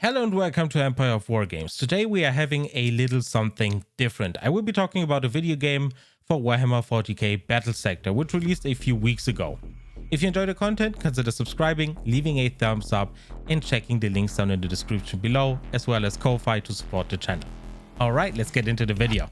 Hello and welcome to Empire of Wargames. Today we are having a little something different. I will be talking about a video game for Warhammer 40K Battlesector, which released a few weeks ago. If you enjoy the content, consider subscribing, leaving a thumbs up, and checking the links down in the description below, as well as Ko-Fi to support the channel. Alright, let's get into the video.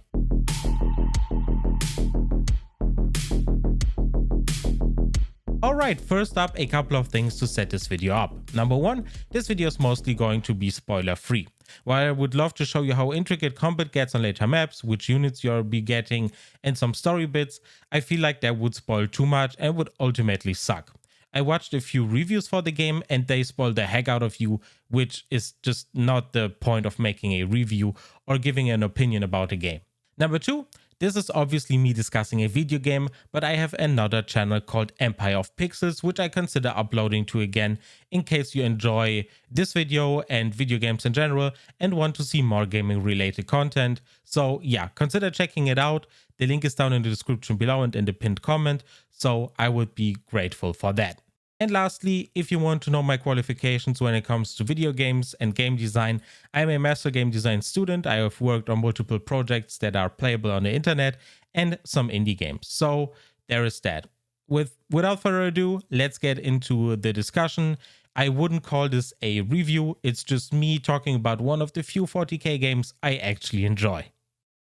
Alright, first up, a couple of things to set this video up. Number one, this video is mostly going to be spoiler free. While I would love to show you how intricate combat gets on later maps, which units you'll be getting, and some story bits, I feel like that would spoil too much and would ultimately suck. I watched a few reviews for the game and they spoil the heck out of you, which is just not the point of making a review or giving an opinion about a game. Number two, this is obviously me discussing a video game, but I have another channel called Empire of Pixels, which I consider uploading to again in case you enjoy this video and video games in general and want to see more gaming related content. So yeah, consider checking it out. The link is down in the description below and in the pinned comment, so I would be grateful for that. And lastly, if you want to know my qualifications when it comes to video games and game design, I am a master game design student. I have worked on multiple projects that are playable on the internet and some indie games. So there is that. Without further ado, let's get into the discussion. I wouldn't call this a review. It's just me talking about one of the few 40k games I actually enjoy.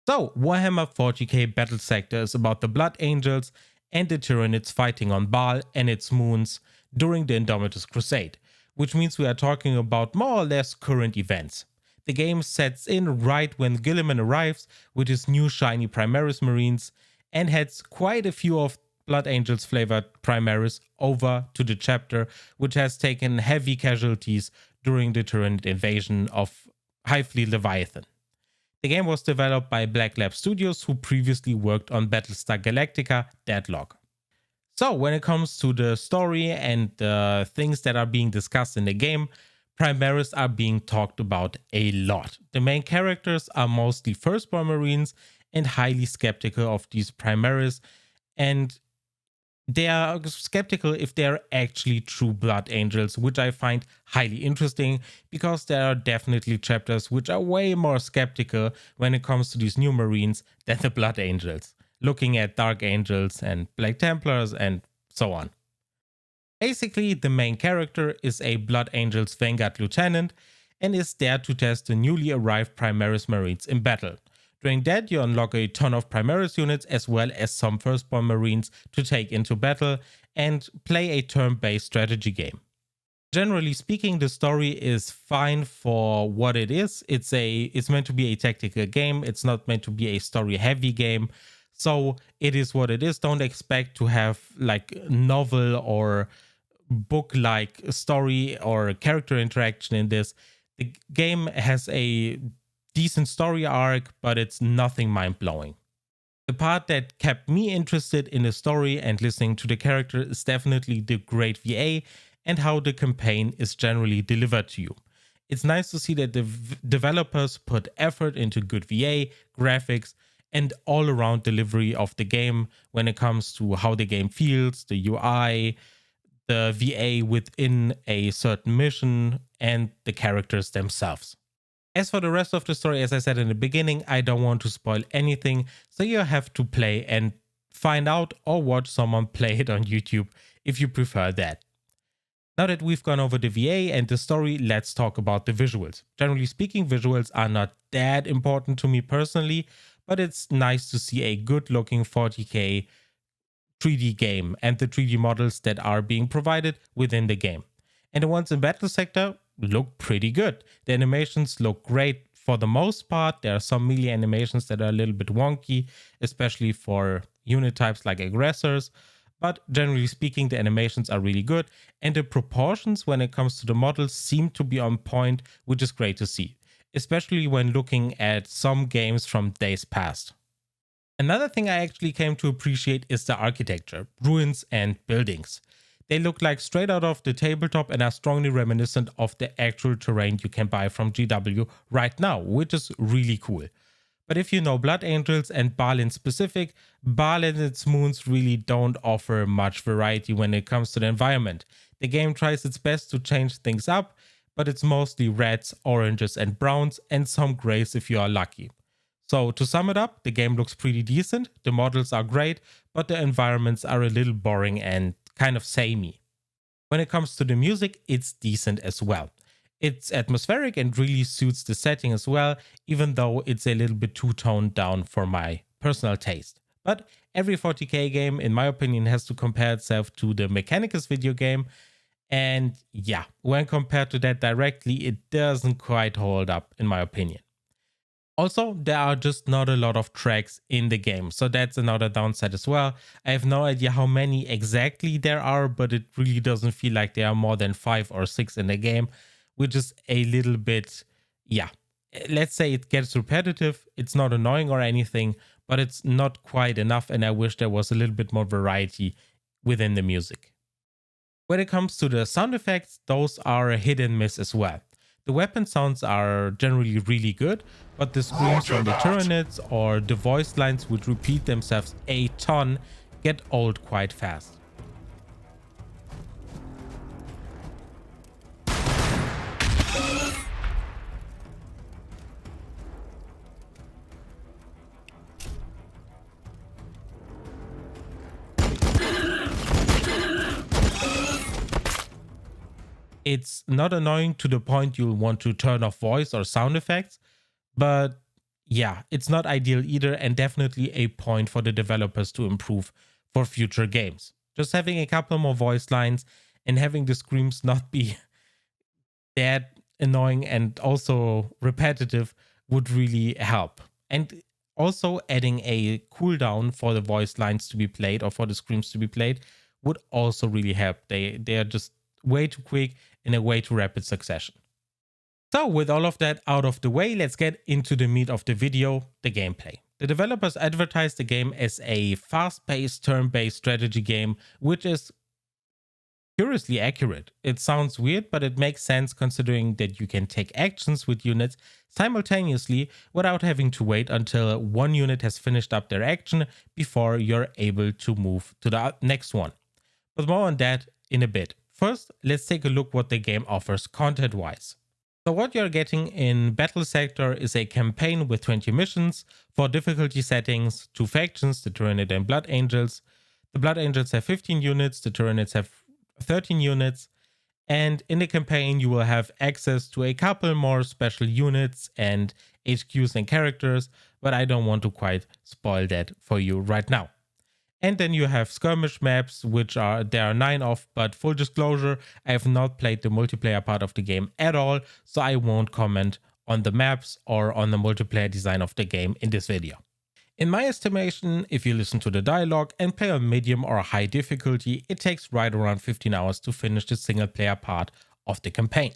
So Warhammer 40k Battlesector is about the Blood Angels and the Tyranids fighting on Baal and its moons during the Indomitus Crusade, which means we are talking about more or less current events. The game sets in right when Guilliman arrives with his new shiny Primaris Marines and heads quite a few of Blood Angels flavored Primaris over to the chapter, which has taken heavy casualties during the Tyranid invasion of High Fleet Leviathan. The game was developed by Black Lab Studios, who previously worked on Battlestar Galactica Deadlock. So when it comes to the story and the things that are being discussed in the game, Primaris are being talked about a lot. The main characters are mostly Firstborn Marines and highly skeptical of these Primaris, and they are skeptical if they are actually true Blood Angels, which I find highly interesting because there are definitely chapters which are way more skeptical when it comes to these new Marines than the Blood Angels, looking at Dark Angels and Black Templars and so on. Basically, the main character is a Blood Angels Vanguard Lieutenant and is there to test the newly arrived Primaris Marines in battle. During that, you unlock a ton of Primaris units as well as some Firstborn Marines to take into battle and play a turn-based strategy game. Generally speaking, the story is fine for what it is. It's meant to be a tactical game. It's not meant to be a story-heavy game. So it is what it is. Don't expect to have like novel or book-like story or character interaction in this. The game has a decent story arc, but it's nothing mind-blowing. The part that kept me interested in the story and listening to the character is definitely the great VA and how the campaign is generally delivered to you. It's nice to see that the developers put effort into good VA, graphics, and all-around delivery of the game when it comes to how the game feels, the UI, the VA within a certain mission, and the characters themselves. As for the rest of the story, as I said in the beginning, I don't want to spoil anything, so you have to play and find out or watch someone play it on YouTube if you prefer that. Now that we've gone over the VA and the story, let's talk about the visuals. Generally speaking, visuals are not that important to me personally, but it's nice to see a good looking 40k 3D game and the 3D models that are being provided within the game. And the ones in Battlesector look pretty good. The animations look great for the most part. There are some melee animations that are a little bit wonky, especially for unit types like aggressors. But generally speaking, the animations are really good. And the proportions when it comes to the models seem to be on point, which is great to see, especially when looking at some games from days past. Another thing I actually came to appreciate is the architecture, ruins and buildings. They look like straight out of the tabletop and are strongly reminiscent of the actual terrain you can buy from GW right now, which is really cool. But if you know Blood Angels and Baal in specific, Baal and its moons really don't offer much variety when it comes to the environment. The game tries its best to change things up, but it's mostly reds, oranges, and browns, and some grays if you are lucky. So to sum it up, the game looks pretty decent, the models are great, but the environments are a little boring and kind of samey. When it comes to the music, it's decent as well. It's atmospheric and really suits the setting as well, even though it's a little bit too toned down for my personal taste. But every 40k game, in my opinion, has to compare itself to the Mechanicus video game. And yeah, when compared to that directly, it doesn't quite hold up, in my opinion. Also, there are just not a lot of tracks in the game, so that's another downside as well. I have no idea how many exactly there are, but it really doesn't feel like there are more than 5 or 6 in the game, which is a little bit, yeah. Let's say it gets repetitive. It's not annoying or anything, but it's not quite enough, and I wish there was a little bit more variety within the music. When it comes to the sound effects, those are a hit and miss as well. The weapon sounds are generally really good, but the screams from the Tyranids or the voice lines which repeat themselves a ton get old quite fast. It's not annoying to the point you'll want to turn off voice or sound effects, but yeah, it's not ideal either, and definitely a point for the developers to improve for future games. Just having a couple more voice lines and having the screams not be that annoying and also repetitive would really help. And also adding a cooldown for the voice lines to be played or for the screams to be played would also really help. They are just way too quick in a way too rapid succession. So with all of that out of the way, let's get into the meat of the video, the gameplay. The developers advertised the game as a fast-paced turn-based strategy game, which is curiously accurate. It sounds weird, but it makes sense considering that you can take actions with units simultaneously without having to wait until one unit has finished up their action before you're able to move to the next one. But more on that in a bit. First, let's take a look what the game offers content-wise. So what you're getting in Battlesector is a campaign with 20 missions, 4 difficulty settings, 2 factions, the Tyranid and Blood Angels. The Blood Angels have 15 units, the Tyranids have 13 units, and in the campaign you will have access to a couple more special units and HQs and characters, but I don't want to quite spoil that for you right now. And then you have skirmish maps, which there are 9 of, but full disclosure, I have not played the multiplayer part of the game at all, so I won't comment on the maps or on the multiplayer design of the game in this video. In my estimation, if you listen to the dialogue and play on medium or high difficulty, it takes right around 15 hours to finish the single player part of the campaign.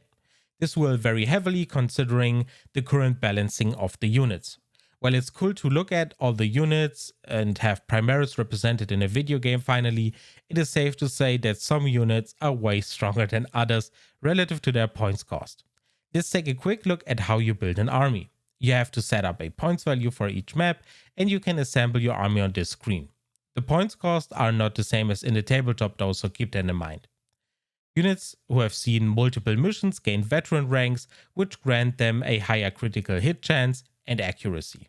This will vary heavily considering the current balancing of the units. While it's cool to look at all the units and have Primaris represented in a video game finally, it is safe to say that some units are way stronger than others relative to their points cost. Let's take a quick look at how you build an army. You have to set up a points value for each map, and you can assemble your army on this screen. The points cost are not the same as in the tabletop though, so keep that in mind. Units who have seen multiple missions gain veteran ranks, which grant them a higher critical hit chance and accuracy.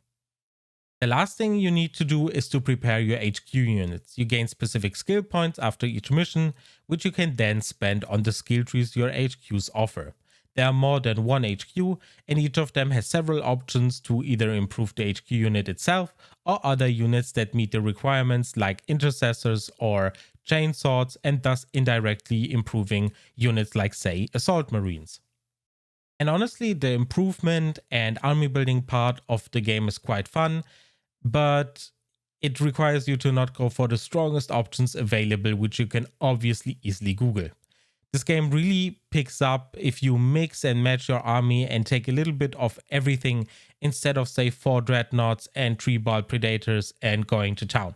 The last thing you need to do is to prepare your HQ units. You gain specific skill points after each mission, which you can then spend on the skill trees your HQs offer. There are more than one HQ, and each of them has several options to either improve the HQ unit itself or other units that meet the requirements like intercessors or chainswords, and thus indirectly improving units like, say, assault marines. And honestly, the improvement and army building part of the game is quite fun, but it requires you to not go for the strongest options available, which you can obviously easily Google. This game really picks up if you mix and match your army and take a little bit of everything instead of, say, 4 dreadnoughts and 3 ball predators and going to town,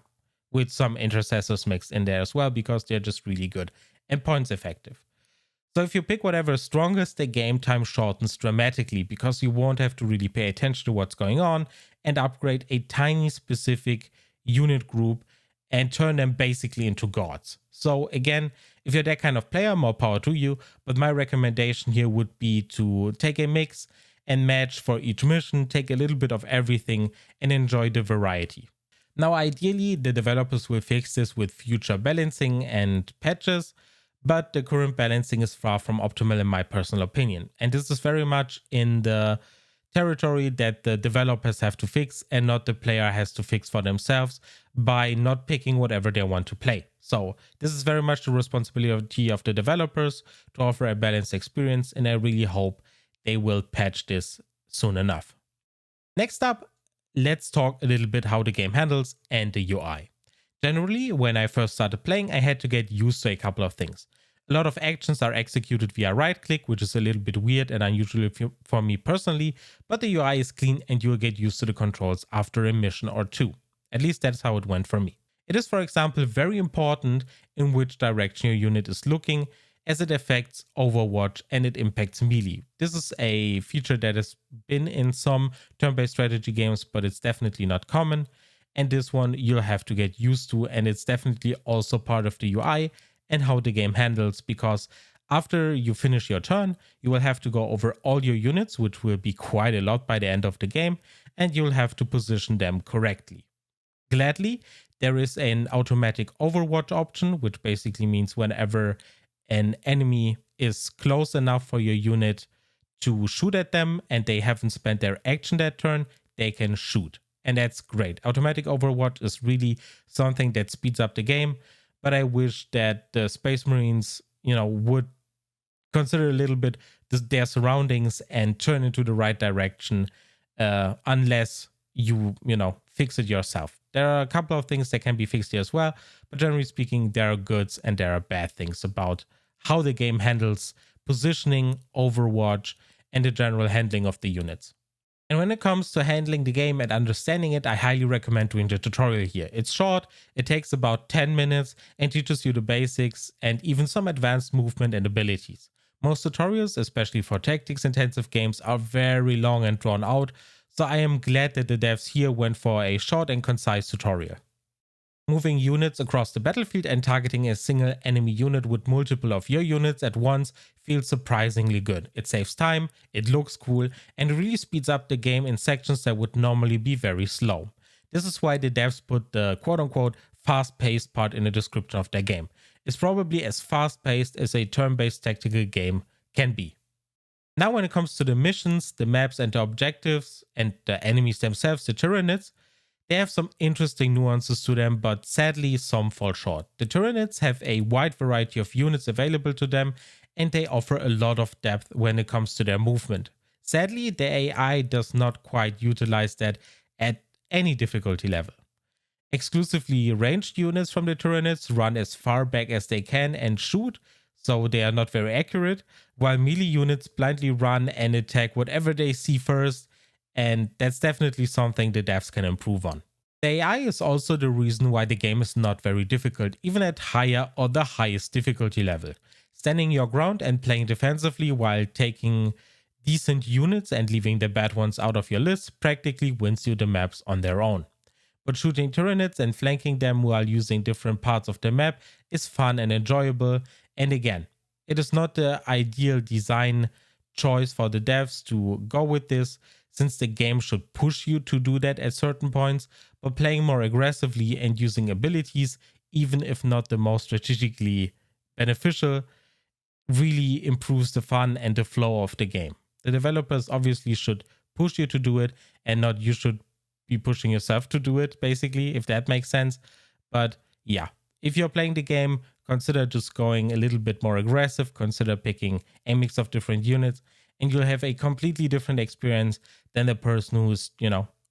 with some intercessors mixed in there as well because they're just really good and points effective. So if you pick whatever is strongest, the game time shortens dramatically because you won't have to really pay attention to what's going on and upgrade a tiny specific unit group and turn them basically into gods. So again, if you're that kind of player, more power to you, but my recommendation here would be to take a mix and match for each mission, take a little bit of everything and enjoy the variety. Now ideally the developers will fix this with future balancing and patches, but the current balancing is far from optimal in my personal opinion, and this is very much in the territory that the developers have to fix and not the player has to fix for themselves by not picking whatever they want to play. So this is very much the responsibility of the developers to offer a balanced experience, and I really hope they will patch this soon enough. Next up, let's talk a little bit how the game handles and the UI. Generally, when I first started playing, I had to get used to a couple of things. A lot of actions are executed via right click, which is a little bit weird and unusual for me personally, but the UI is clean and you'll get used to the controls after a mission or two. At least that's how it went for me. It is, for example, very important in which direction your unit is looking, as it affects Overwatch and it impacts melee. This is a feature that has been in some turn-based strategy games, but it's definitely not common. And this one you'll have to get used to, and it's definitely also part of the UI and how the game handles, because after you finish your turn, you will have to go over all your units, which will be quite a lot by the end of the game, and you'll have to position them correctly. Gladly, there is an automatic overwatch option, which basically means whenever an enemy is close enough for your unit to shoot at them and they haven't spent their action that turn, they can shoot. And that's great. Automatic overwatch is really something that speeds up the game, but I wish that the Space Marines, would consider a little bit their surroundings and turn into the right direction, unless you fix it yourself. There are a couple of things that can be fixed here as well, but generally speaking, there are goods and there are bad things about how the game handles positioning, overwatch, and the general handling of the units. And when it comes to handling the game and understanding it, I highly recommend doing the tutorial here. It's short, it takes about 10 minutes and teaches you the basics and even some advanced movement and abilities. Most tutorials, especially for tactics intensive games, are very long and drawn out, so I am glad that the devs here went for a short and concise tutorial. Moving units across the battlefield and targeting a single enemy unit with multiple of your units at once feels surprisingly good. It saves time, it looks cool, and really speeds up the game in sections that would normally be very slow. This is why the devs put the quote-unquote fast-paced part in the description of their game. It's probably as fast-paced as a turn-based tactical game can be. Now when it comes to the missions, the maps and the objectives, and the enemies themselves, the Tyranids, they have some interesting nuances to them, but sadly some fall short. The Tyranids have a wide variety of units available to them, and they offer a lot of depth when it comes to their movement. Sadly, the AI does not quite utilize that at any difficulty level. Exclusively ranged units from the Tyranids run as far back as they can and shoot, so they are not very accurate, while melee units blindly run and attack whatever they see first, and that's definitely something the devs can improve on. The AI is also the reason why the game is not very difficult, even at higher or the highest difficulty level. Standing your ground and playing defensively while taking decent units and leaving the bad ones out of your list practically wins you the maps on their own. But shooting Tyranids and flanking them while using different parts of the map is fun and enjoyable, and again, it is not the ideal design choice for the devs to go with this, since the game should push you to do that at certain points, but playing more aggressively and using abilities, even if not the most strategically beneficial, really improves the fun and the flow of the game. The developers obviously should push you to do it, and not you should be pushing yourself to do it, basically, if that makes sense. But yeah, if you're playing the game, consider just going a little bit more aggressive, consider picking a mix of different units, and you'll have a completely different experience than the person who's,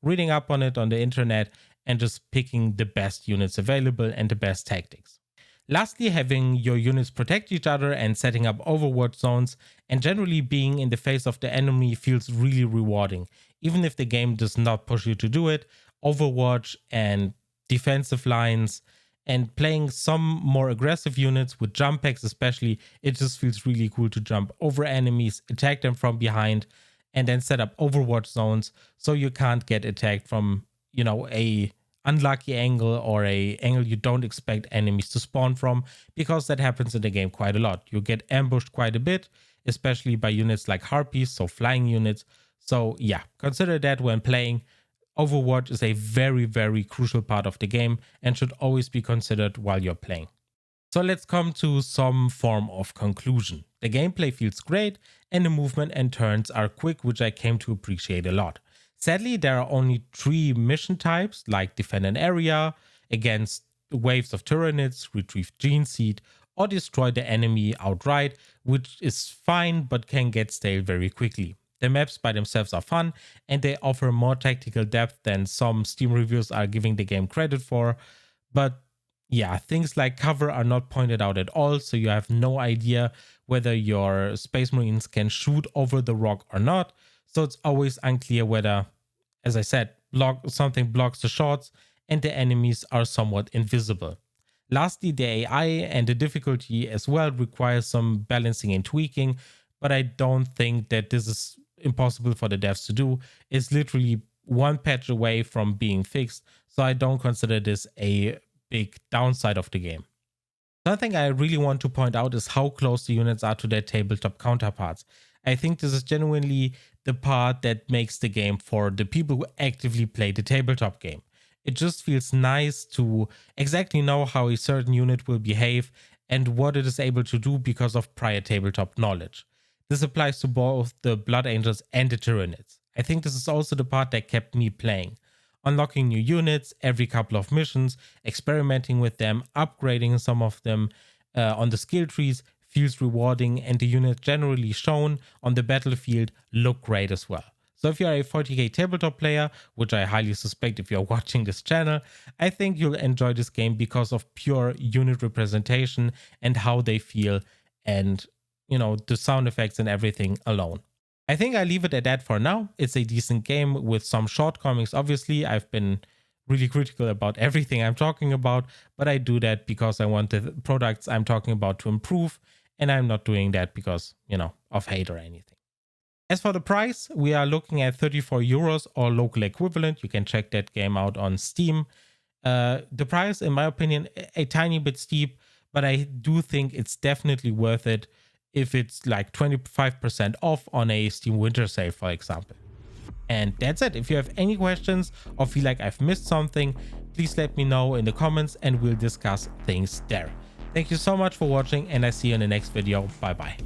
reading up on it on the internet and just picking the best units available and the best tactics. Lastly, having your units protect each other and setting up overwatch zones and generally being in the face of the enemy feels really rewarding. Even if the game does not push you to do it, overwatch and defensive lines and playing some more aggressive units with jump packs especially, it just feels really cool to jump over enemies, attack them from behind, and then set up overwatch zones so you can't get attacked from, a unlucky angle or a angle you don't expect enemies to spawn from, because that happens in the game quite a lot. You get ambushed quite a bit, especially by units like harpies, so flying units. So yeah, consider that when playing. Overwatch is a very, very crucial part of the game and should always be considered while you're playing. So let's come to some form of conclusion. The gameplay feels great and the movement and turns are quick, which I came to appreciate a lot. Sadly, there are only 3 mission types, like defend an area against waves of Tyranids, retrieve Gene Seed, or destroy the enemy outright, which is fine but can get stale very quickly. The maps by themselves are fun and they offer more tactical depth than some Steam reviews are giving the game credit for, but yeah, things like cover are not pointed out at all, so you have no idea whether your Space Marines can shoot over the rock or not, so it's always unclear whether, as I said, something blocks the shots and the enemies are somewhat invisible. Lastly, the AI and the difficulty as well requires some balancing and tweaking, but I don't think that this is impossible for the devs to do. It's literally one patch away from being fixed, so I don't consider this a big downside of the game. Something I really want to point out is how close the units are to their tabletop counterparts. I think this is genuinely the part that makes the game for the people who actively play the tabletop game. It just feels nice to exactly know how a certain unit will behave and what it is able to do because of prior tabletop knowledge. This applies to both the Blood Angels and the Tyranids. I think this is also the part that kept me playing. Unlocking new units every couple of missions, experimenting with them, upgrading some of them on the skill trees feels rewarding, and the units generally shown on the battlefield look great as well. So if you're a 40k tabletop player, which I highly suspect if you're watching this channel, I think you'll enjoy this game because of pure unit representation and how they feel and, you know, the sound effects and everything alone. I think I leave it at that for now. It's a decent game with some shortcomings. Obviously, I've been really critical about everything I'm talking about, but I do that because I want the products I'm talking about to improve, and I'm not doing that because, you know, of hate or anything. As for the price, we are looking at 34 euros or local equivalent. You can check that game out on Steam. The price, in my opinion, a tiny bit steep, but I do think it's definitely worth it if it's like 25% off on a Steam winter sale, for example. And that's it. If you have any questions or feel like I've missed something, please let me know in the comments and we'll discuss things there. Thank you so much for watching, and I see you in the next video. Bye bye.